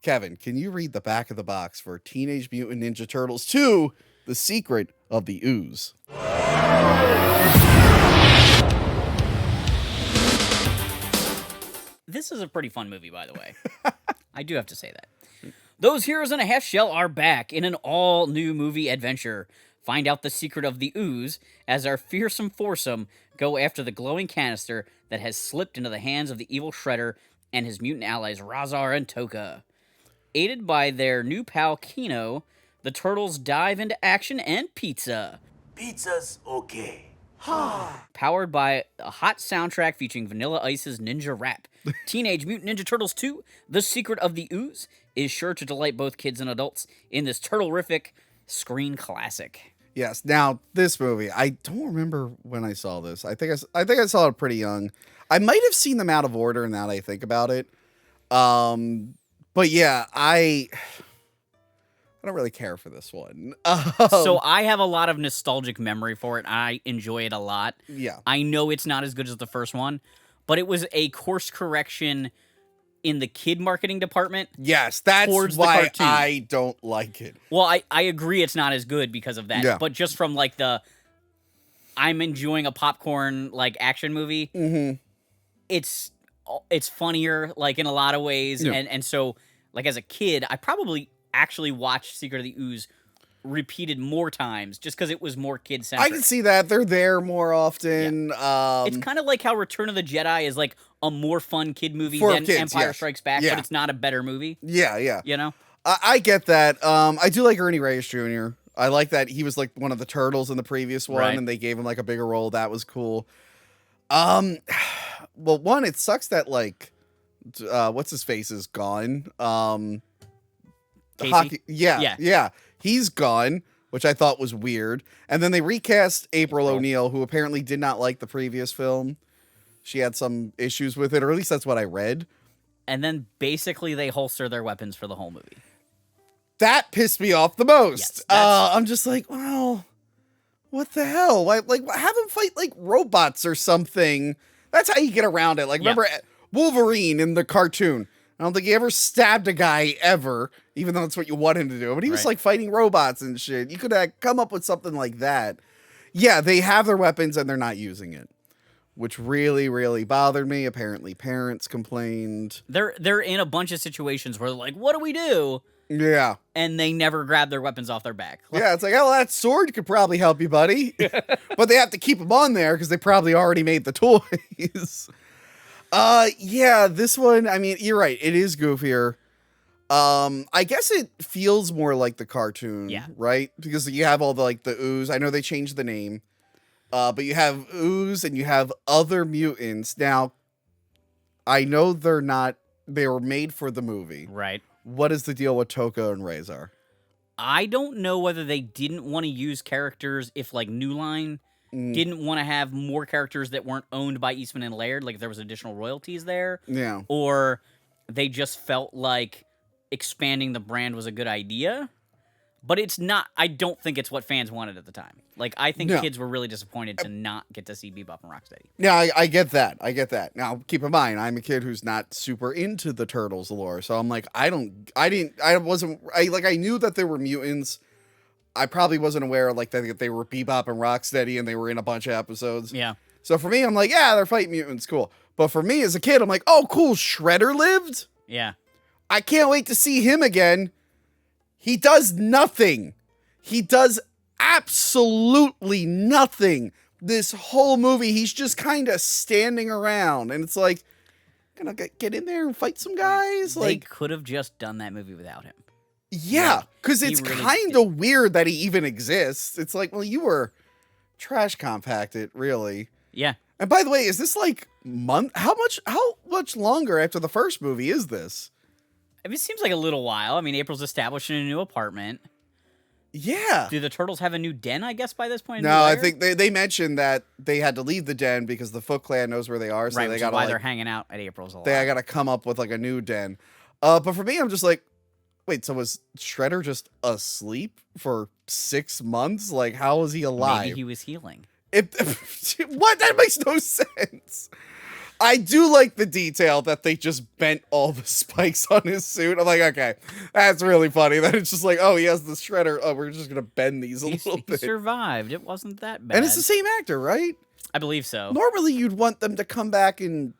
Kevin, can you read the back of the box for Teenage Mutant Ninja Turtles 2, The Secret of the Ooze? This is a pretty fun movie, by the way. I do have to say that. Those heroes in a half shell are back in an all-new movie adventure. Find out the secret of the ooze as our fearsome foursome go after the glowing canister that has slipped into the hands of the evil Shredder and his mutant allies Razar and Toka. Aided by their new pal Kino, the Turtles dive into action and pizza. Pizza's okay. Powered by a hot soundtrack featuring Vanilla Ice's Ninja Rap. Teenage Mutant Ninja Turtles 2, The Secret of the Ooze, is sure to delight both kids and adults in this turtle-rific screen classic. Yes. Now, this movie, I don't remember when I saw this. I think I saw it pretty young. I might have seen them out of order now that I think about it. But yeah, I don't really care for this one. So I have a lot of nostalgic memory for it. I enjoy it a lot. Yeah. I know it's not as good as the first one, but it was a course correction in the kid marketing department. Yes, that's why I don't like it. Well, I agree it's not as good because of that. Yeah. But just from like I'm enjoying a popcorn like action movie. Mm-hmm. It's funnier like in a lot of ways, Yeah. and so like as a kid, I probably actually watched Secret of the Ooze repeated more times just because it was more kid-centric. I can see that. They're there more often. Yeah. It's kind of like how Return of the Jedi is like a more fun kid movie For than kids, Empire yes. Strikes Back, Yeah. but it's not a better movie. Yeah. You know? I get that. I do like Ernie Reyes Jr. I like that he was like one of the turtles in the previous one, Right. and they gave him like a bigger role. That was cool. Well, one, it sucks that like, what's his face is gone. Casey? Yeah. He's gone, which I thought was weird. And then they recast April O'Neil, who apparently did not like the previous film. She had some issues with it, or at least that's what I read. And then basically they holster their weapons for the whole movie. That pissed me off the most. Yes, I'm just like, well, what the hell? Like, have them fight like robots or something. That's how you get around it. Like, remember Wolverine in the cartoon? I don't think he ever stabbed a guy ever, even though that's what you want him to do. But he was like fighting robots and shit. You could have come up with something like that. Yeah, they have their weapons and they're not using it, which really, really bothered me. Apparently, parents complained. They're in a bunch of situations where they're like, what do we do? Yeah. And they never grab their weapons off their back. Yeah, it's like, oh, that sword could probably help you, buddy. But they have to keep them on there because they probably already made the toys. Yeah, this one, I mean, you're right. It is goofier. I guess it feels more like the cartoon, right? Because you have all the, like, the ooze. I know they changed the name. But you have ooze and you have other mutants. Now, I know they were made for the movie. Right. What is the deal with Toka and Razor? I don't know whether they didn't want to use characters if, like, New Line didn't want to have more characters that weren't owned by Eastman and Laird, like if there was additional royalties there. Yeah. Or they just felt like expanding the brand was a good idea. But it's not, I don't think it's what fans wanted at the time. Like, I think kids were really disappointed to not get to see Bebop and Rocksteady. Yeah, I get that. I get that. Now, keep in mind, I'm a kid who's not super into the Turtles lore. So I'm like, I knew that there were mutants. I probably wasn't aware like that they were Bebop and Rocksteady and they were in a bunch of episodes. Yeah. So for me, I'm like, yeah, they're fighting mutants, cool. But for me as a kid, I'm like, oh, cool, Shredder lived? Yeah. I can't wait to see him again. He does nothing. He does absolutely nothing. This whole movie, he's just kind of standing around. And it's like, gonna get in there and fight some guys? They could have just done that movie without him. Yeah, because it's really kind of weird that he even exists. It's like, well, you were trash compacted, really. Yeah. And by the way, is this like how much longer after the first movie is this? I mean, it seems like a little while. I mean, April's established in a new apartment. Yeah. Do the Turtles have a new den, I guess, by this point? No, I think they mentioned that they had to leave the den because the Foot Clan knows where they are. So right, they which got is why they're hanging out at April's a lot. They got to come up with like a new den. But for me, I'm just like, wait, so was Shredder just asleep for 6 months? Like, how was he alive? Maybe he was healing. What? That makes no sense. I do like the detail that they just bent all the spikes on his suit. I'm like, okay, that's really funny. That it's just like, oh, he has the shredder. Oh, we're just gonna bend these a little He bit. survived. It wasn't that bad. And it's the same actor, right? I believe so. Normally, you'd want them to come back and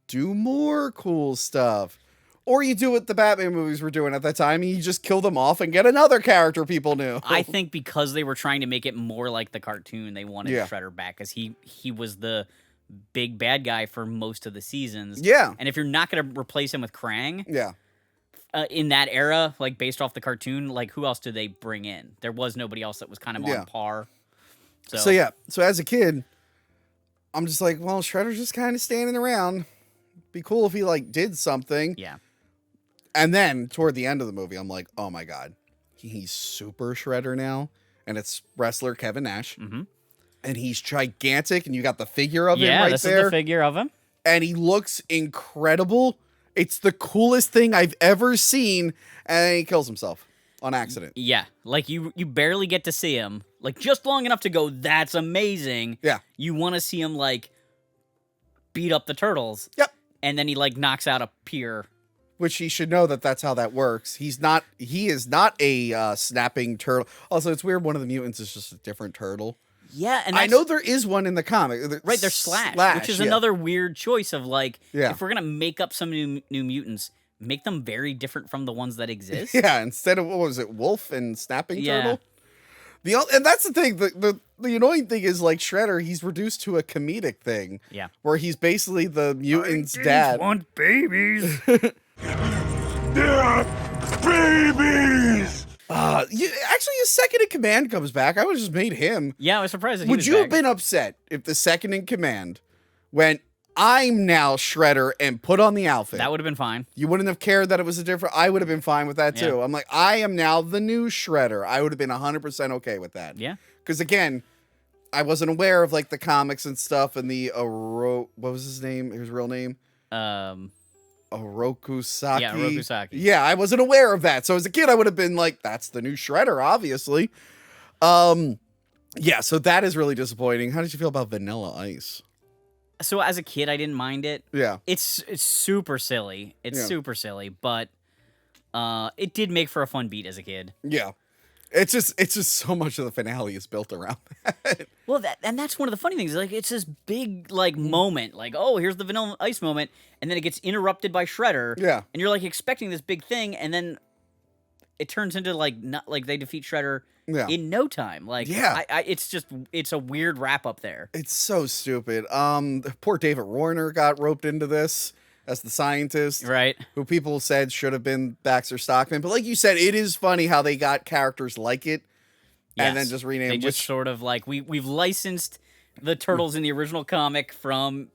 do more cool stuff. Or you do what the Batman movies were doing at that time, and you just kill them off and get another character people knew. I think because they were trying to make it more like the cartoon, they wanted Shredder back because he was the big bad guy for most of the seasons. Yeah. And if you're not going to replace him with Krang, Yeah. In that era, like based off the cartoon, like who else did they bring in? There was nobody else that was kind of on par. So yeah. So as a kid, I'm just like, well, Shredder's just kind of standing around. Be cool if he like did something. Yeah. And then toward the end of the movie, I'm like, oh my God, he's super Shredder now. And it's wrestler Kevin Nash. Mm-hmm. And he's gigantic. And you got the figure of him right there. Yeah, this is the figure of him. And he looks incredible. It's the coolest thing I've ever seen. And then he kills himself on accident. Yeah. Like you barely get to see him. Like just long enough to go, that's amazing. Yeah. You want to see him like beat up the turtles. Yep. And then he like knocks out a pier. Which he should know that that's how that works. He is not a snapping turtle. Also, it's weird. One of the mutants is just a different turtle. Yeah, and I know there is one in the comic. Right, there's Slash, which is another weird choice of like, if we're gonna make up some new mutants, make them very different from the ones that exist. Yeah, instead of what was it, Wolf and Snapping Turtle. And that's the thing. The annoying thing is like Shredder, he's reduced to a comedic thing. Yeah, where he's basically the mutant's dad. Want babies? They're babies! Actually, his second in command comes back. I would have just made him. Yeah, I was surprised that he Would was you back. have been upset if the second in command went, I'm now Shredder, and put on the outfit? That would have been fine. You wouldn't have cared that it was a different... I would have been fine with that, too. Yeah. I'm like, I am now the new Shredder. I would have been 100% okay with that. Yeah. Because, again, I wasn't aware of, like, the comics and stuff and the... what was his name? His real name? Orokusaki. Yeah, Orokusaki. Yeah, I wasn't aware of that. So as a kid, I would have been like, that's the new Shredder, obviously. Yeah, so that is really disappointing. How did you feel about Vanilla Ice? So as a kid, I didn't mind it. Yeah. It's super silly. It's super silly, but it did make for a fun beat as a kid. Yeah. It's just so much of the finale is built around that. Well, that's one of the funny things. Like, it's this big like moment. Like, oh, here's the Vanilla Ice moment, and then it gets interrupted by Shredder. Yeah. And you're like expecting this big thing, and then it turns into like not like they defeat Shredder in no time. Like, it's a weird wrap up there. It's so stupid. Poor David Warner got roped into this as the scientist, right? Who people said should have been Baxter Stockman. But like you said, it is funny how they got characters like it and then just renamed. They just sort of like we've licensed the Turtles in the original comic from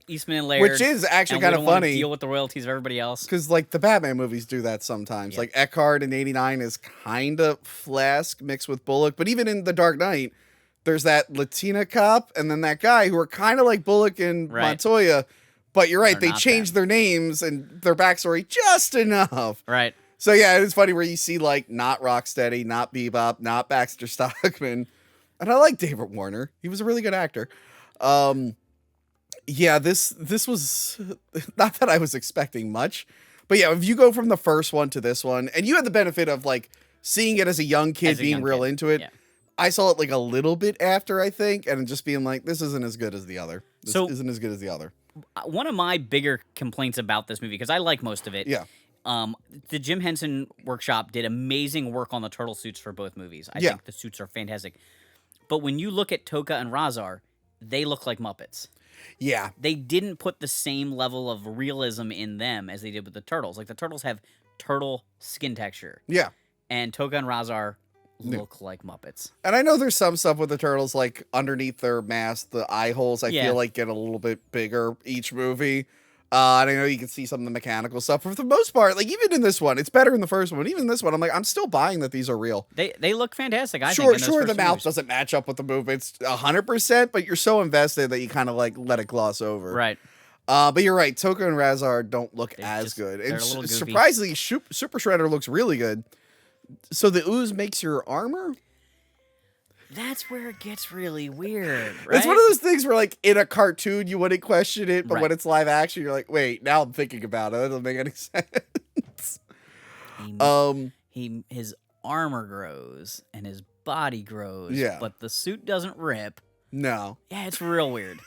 Eastman and Laird, which is actually kind of funny. funny. Deal with the royalties of everybody else because like the Batman movies do that sometimes. Like Eckhart in '89 is kind of Flask mixed with Bullock, but even in The Dark Knight, there's that Latina cop and then that guy who are kind of like Bullock and Montoya. But you're right, they changed their names and their backstory just enough. Right. So yeah, it's funny where you see like not Rocksteady, not Bebop, not Baxter Stockman. And I like David Warner. He was a really good actor. Yeah, this was not that I was expecting much. But yeah, if you go from the first one to this one, and you had the benefit of like seeing it as a young kid, being real into it. Yeah. I saw it like a little bit after, I think, and just being like, this isn't as good as the other. This isn't as good as the other. One of my bigger complaints about this movie, because I like most of it, the Jim Henson Workshop did amazing work on the turtle suits for both movies. I think the suits are fantastic. But when you look at Toka and Razar, they look like Muppets. Yeah. They didn't put the same level of realism in them as they did with the turtles. Like, the turtles have turtle skin texture. Yeah. And Toka and Razar look like Muppets. And I know there's some stuff with the turtles, like underneath their mask, the eye holes, I feel like get a little bit bigger each movie. And I know you can see some of the mechanical stuff. But for the most part, like even in this one, it's better in the first one. Even in this one, I'm like, I'm still buying that these are real. They look fantastic, I think. Sure, the mouth doesn't match up with the movements 100%, but you're so invested that you kind of like let it gloss over. Right. But you're right. Toka and Razar don't look as good. And surprisingly, Super Shredder looks really good. So the ooze makes your armor? That's where it gets really weird, right? It's one of those things where, like, in a cartoon, you wouldn't question it, but Right. when it's live action, you're like, wait, now I'm thinking about it. That doesn't make any sense. His armor grows and his body grows, Yeah. but the suit doesn't rip. No. Yeah, it's real weird.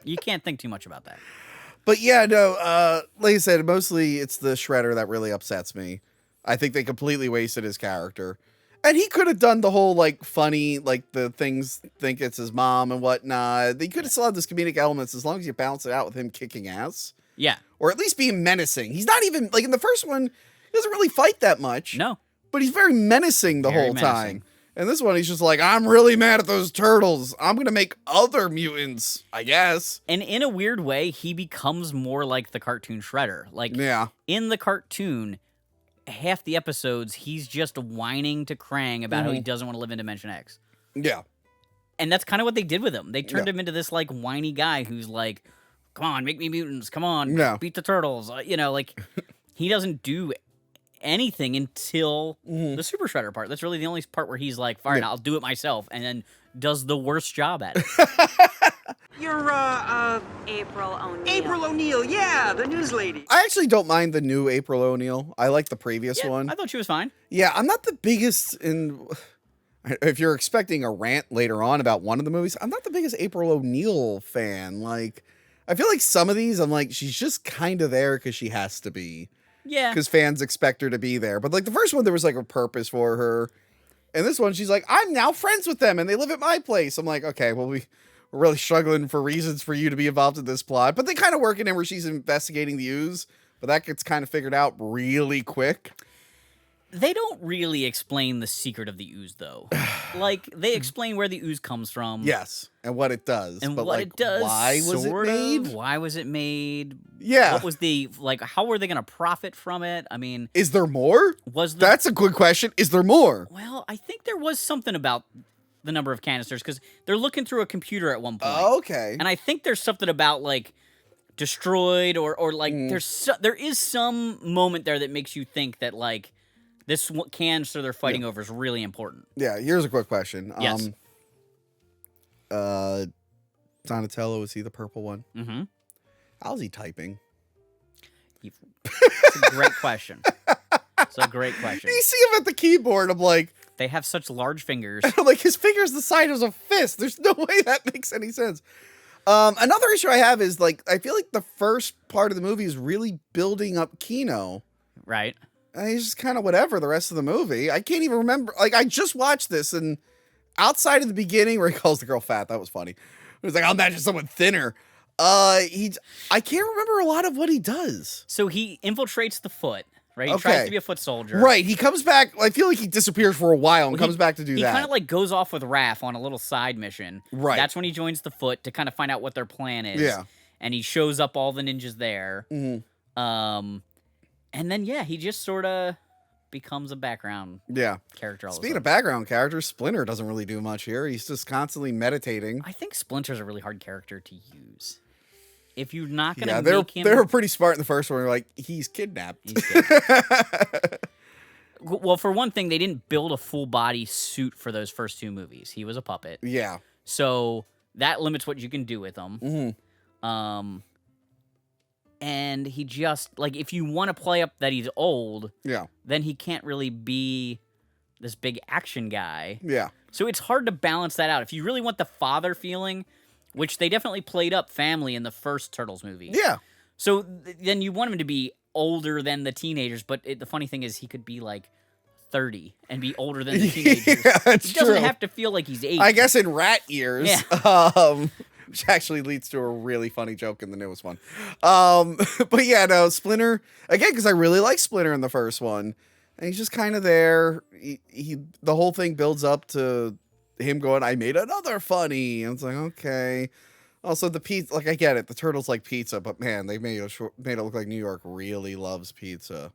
You can't think too much about that. But yeah, no, like I said, mostly it's the Shredder that really upsets me. I think they completely wasted his character. And he could have done the whole, like, funny, like, the things think it's his mom and whatnot. They could have still had this comedic elements as long as you balance it out with him kicking ass. Yeah. Or at least being menacing. He's not even, like, in the first one, he doesn't really fight that much. No. But he's very menacing the Very whole menacing. time. And this one, he's just like, I'm really mad at those turtles. I'm going to make other mutants, I guess. And in a weird way, he becomes more like the cartoon Shredder. Like, Yeah. in the cartoon, half the episodes, he's just whining to Krang about how he doesn't want to live in Dimension X. Yeah. And that's kind of what they did with him. They turned Yeah. him into this, like, whiny guy who's like, come on, make me mutants. Come on, Yeah. beat the turtles. You know, like, he doesn't do anything until the Super Shredder part. That's really the only part where he's like, fine, Yeah. I'll do it myself, and then does the worst job at it. You're, April O'Neil. April O'Neil, yeah, the news lady. I actually don't mind the new April O'Neil. I like the previous one. I thought she was fine. Yeah, I'm not the biggest in. If you're expecting a rant later on about one of the movies, I'm not the biggest April O'Neil fan. Like, I feel like some of these, I'm like, she's just kind of there because she has to be. Yeah. Because fans expect her to be there. But like the first one, there was like a purpose for her. And this one, she's like, I'm now friends with them and they live at my place. I'm like, okay, well, we're really struggling for reasons for you to be involved in this plot. But they kind of work it in where she's investigating the ooze. But that gets kind of figured out really quick. They don't really explain the secret of the ooze, though. Like, they explain where the ooze comes from. Yes, and what it does. And but what like, it does. why was it sort made? of. Why was it made? Yeah. What was the, like, how were they going to profit from it? I mean, Is there more? was there... That's a good question. Is there more? Well, I think there was something about the number of canisters, because they're looking through a computer at one point. Okay. And I think there's something about, like, destroyed or like, there is some moment there that makes you think that, like, this canister they're fighting over is really important. Yeah, here's a quick question. Yes. Donatello, is he the purple one? Mm-hmm. How's he typing? It's a great question. It's a great question. You see him at the keyboard, I'm like, They have such large fingers. I'm like, his finger's the size of a fist. There's no way that makes any sense. Another issue I have is, like, I feel like the first part of the movie is really building up Kino. Right? And he's just kind of whatever the rest of the movie. I can't even remember. Like, I just watched this, and outside of the beginning where he calls the girl fat, that was funny. It was like, I'll imagine someone thinner. I can't remember a lot of what he does. So he infiltrates the foot, right? He Okay. tries to be a foot soldier. Right. He comes back. I feel like he disappears for a while and comes back to do He that. kind of like goes off with Raph on a little side mission. Right. That's when he joins the foot to kind of find out what their plan is. Yeah. And he shows up all the ninjas there. Mhm. And then, yeah, he just sort of becomes a background Yeah. character all of a Speaking of sudden. background characters, Splinter doesn't really do much here. He's just constantly meditating. I think Splinter's a really hard character to use. If you're not going to Yeah, make him... they were pretty smart in the first one. They're like, he's kidnapped. He's good. Well, for one thing, they didn't build a full body suit for those first two movies. He was a puppet. Yeah. So that limits what you can do with him. Mm-hmm. And he just, like, if you want to play up that he's old, Yeah. then he can't really be this big action guy. Yeah. So it's hard to balance that out. If you really want the father feeling, which they definitely played up family in the first Turtles movie. Yeah. So then you want him to be older than the teenagers, but the funny thing is he could be like 30 and be older than the teenagers. Yeah, that's He doesn't true. have to feel like he's 8. I guess in rat years. Yeah. Which actually leads to a really funny joke in the newest one. But yeah, no, Splinter, again, because I really like Splinter in the first one. And he's just kind of there. He the whole thing builds up to him going, I made another funny. And it's like, okay. Also, the pizza, like, I get it. The Turtles like pizza, but man, they made it look like New York really loves pizza.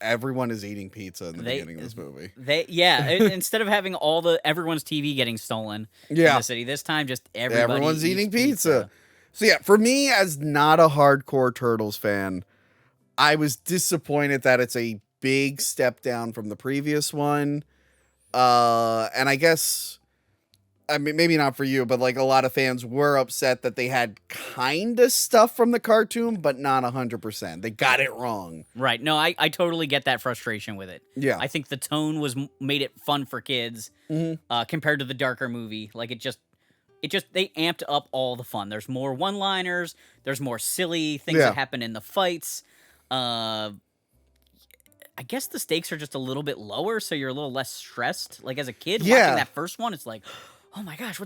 Everyone is eating pizza in the beginning of this movie. Instead of having everyone's TV getting stolen in Yeah. the city, this time just everyone's eating pizza. So yeah, for me as not a hardcore Turtles fan, I was disappointed that it's a big step down from the previous one. And I guess I mean, maybe not for you, but like a lot of fans were upset that they had kind of stuff from the cartoon, but not 100%. They got it wrong. Right. No, I totally get that frustration with it. Yeah. I think the tone made it fun for kids compared to the darker movie. Like it just they amped up all the fun. There's more one-liners. There's more silly things that happen in the fights. I guess the stakes are just a little bit lower, so you're a little less stressed. Like as a kid watching that first one, it's like, oh my gosh,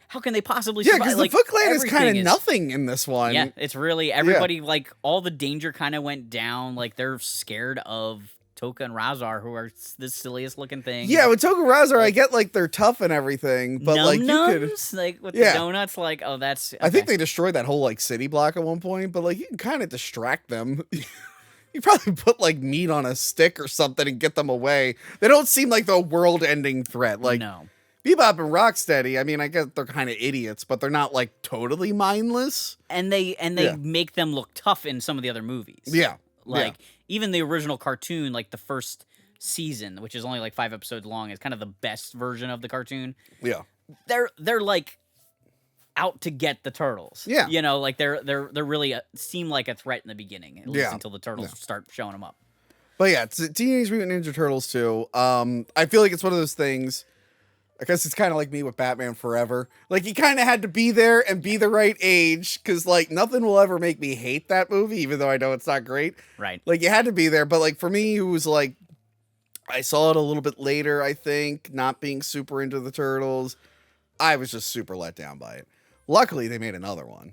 how can they possibly survive? Yeah, because like, the Foot Clan is everything kind of nothing in this one. Yeah, it's really everybody like all the danger kind of went down. Like they're scared of Toka and Razar, who are the silliest looking things. Yeah, with Toka Razar, I get like they're tough and everything, but like you could, like with the donuts, like oh that's. Okay. I think they destroyed that whole like city block at one point, but like you can kind of distract them. You probably put like meat on a stick or something and get them away. They don't seem like the world-ending threat. Like no. Bebop and Rocksteady, I mean, I guess they're kind of idiots, but they're not like totally mindless. And they make them look tough in some of the other movies. Yeah. Like even the original cartoon, like the first season, which is only like 5 episodes long, is kind of the best version of the cartoon. Yeah. They're like out to get the turtles. Yeah. You know, like they're really seem like a threat in the beginning, at least until the turtles start showing them up. But yeah, it's Teenage Mutant Ninja Turtles 2. I feel like it's one of those things. I guess it's kind of like me with Batman Forever. Like, you kind of had to be there and be the right age, because, like, nothing will ever make me hate that movie, even though I know it's not great. Right. Like, you had to be there, but, like, for me, who was, like, I saw it a little bit later, I think, not being super into the Turtles, I was just super let down by it. Luckily, they made another one.